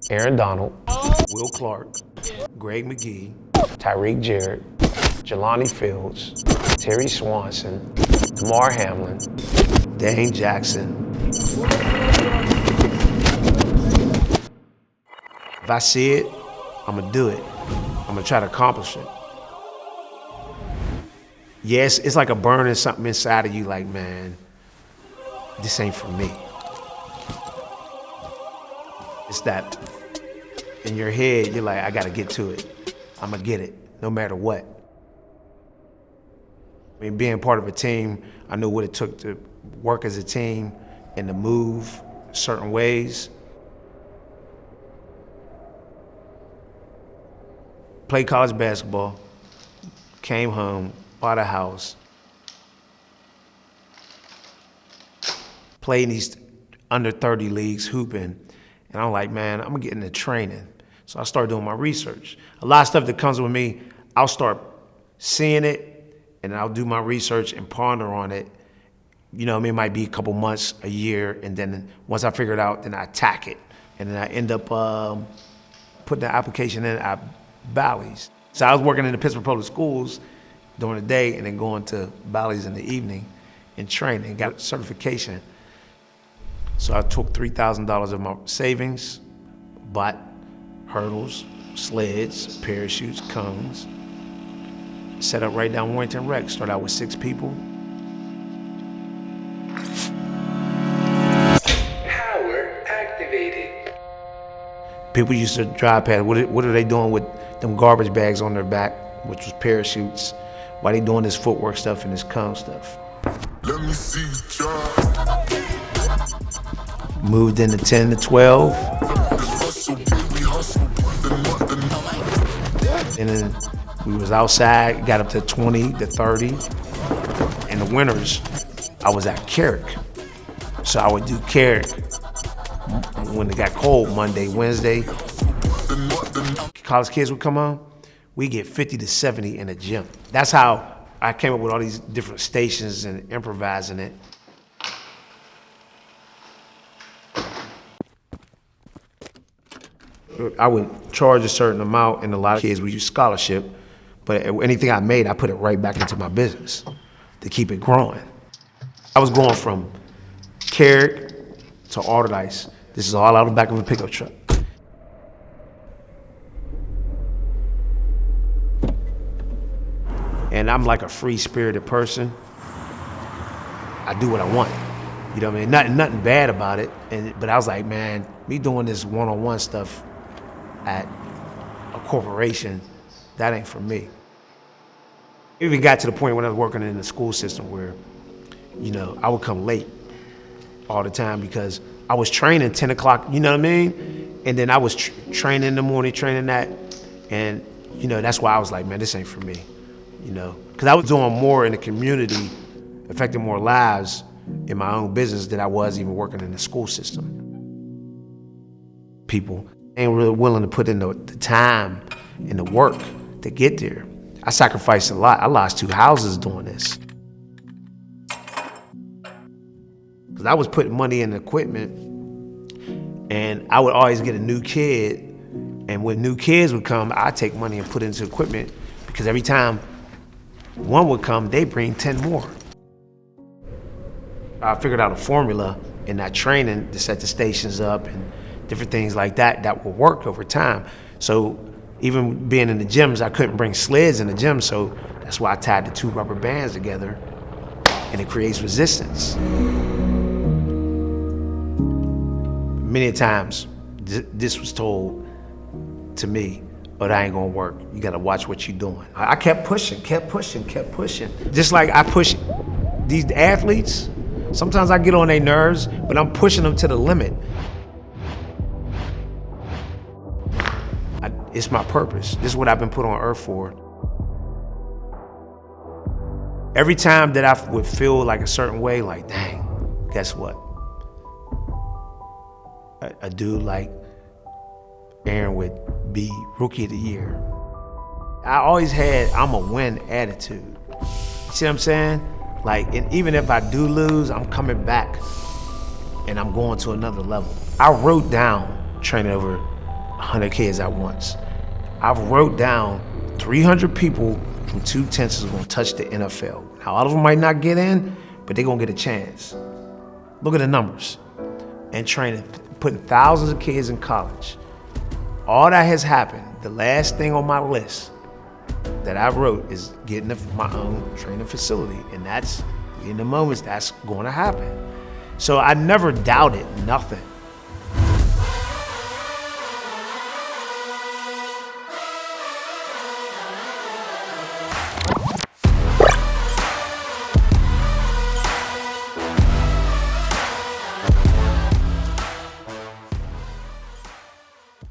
Aaron Donald, Will Clark, Greg McGee, Tyreek Jarrett, Jelani Fields, Terry Swanson, Damar Hamlin, Dane Jackson. If I see it, I'm gonna do it. I'm gonna try to accomplish it. Yes, it's like a burning something inside of you like, man, this ain't for me. It's that in your head, you're like, I gotta get to it. I'm gonna get it, no matter what. I mean, being part of a team, I knew what it took to work as a team and to move certain ways. Played college basketball, came home, bought a house, played in these under 30 leagues hooping, and I'm like, man, I'm gonna get into training. So I started doing my research. A lot of stuff that comes with me, I'll start seeing it, and I'll do my research and ponder on it. You know, I mean, it might be a couple months, a year, and then once I figure it out, then I attack it. And then I end up putting the application in at Bally's. So I was working in the Pittsburgh public schools during the day and then going to Bally's in the evening and training, got certification. So I took $3,000 of my savings, bought hurdles, sleds, parachutes, cones, set up right down Warrington Rec, started out with 6 people. Power activated. People used to drive past, what are they doing with them garbage bags on their back, which was parachutes? Why they doing this footwork stuff and this cone stuff? Let me see you try. Moved into 10 to 12. Hustle, baby, hustle. And then we was outside, got up to 20 to 30. In the winters, I was at Carrick. So I would do Carrick when it got cold, Monday, Wednesday. College kids would come on, we get 50 to 70 in a gym. That's how I came up with all these different stations and improvising it. I would charge a certain amount, and a lot of kids would use scholarship, but anything I made, I put it right back into my business to keep it growing. I was going from Carrick to Alderdice. This is all out of the back of a pickup truck. And I'm like a free-spirited person. I do what I want. You know what I mean? Nothing bad about it. But I was like, man, me doing this one-on-one stuff at a corporation, that ain't for me. It even got to the point when I was working in the school system where, you know, I would come late all the time because I was training 10 o'clock, you know what I mean? And then I was training in the morning, training that. And, you know, that's why I was like, man, this ain't for me. You know, because I was doing more in the community, affecting more lives in my own business than I was even working in the school system. People ain't really willing to put in the time and the work to get there. I sacrificed a lot. I lost 2 houses doing this. Because I was putting money in equipment, and I would always get a new kid, and when new kids would come, I'd take money and put it into equipment, because every time one would come, they bring 10 more. I figured out a formula in that training to set the stations up and different things like that that will work over time. So even being in the gyms, I couldn't bring sleds in the gym, so that's why I tied the 2 rubber bands together, and it creates resistance. Many times, this was told to me, but I ain't gonna work. You gotta watch what you're doing. I kept pushing. Just like I push these athletes, sometimes I get on their nerves, but I'm pushing them to the limit. It's my purpose. This is what I've been put on earth for. Every time that I would feel like a certain way, like, dang, guess what? A dude like Aaron would be Rookie of the Year. I always had, I'm a win attitude. You see what I'm saying? Like, and even if I do lose, I'm coming back and I'm going to another level. I wrote down training over 100 kids at once. I've wrote down 300 people from 2/10 is gonna touch the NFL. Now, all of them might not get in, but they're gonna get a chance. Look at the numbers. And training, putting thousands of kids in college. All that has happened. The last thing on my list that I wrote is getting my own training facility. And that's, in the moments, that's gonna happen. So I never doubted nothing.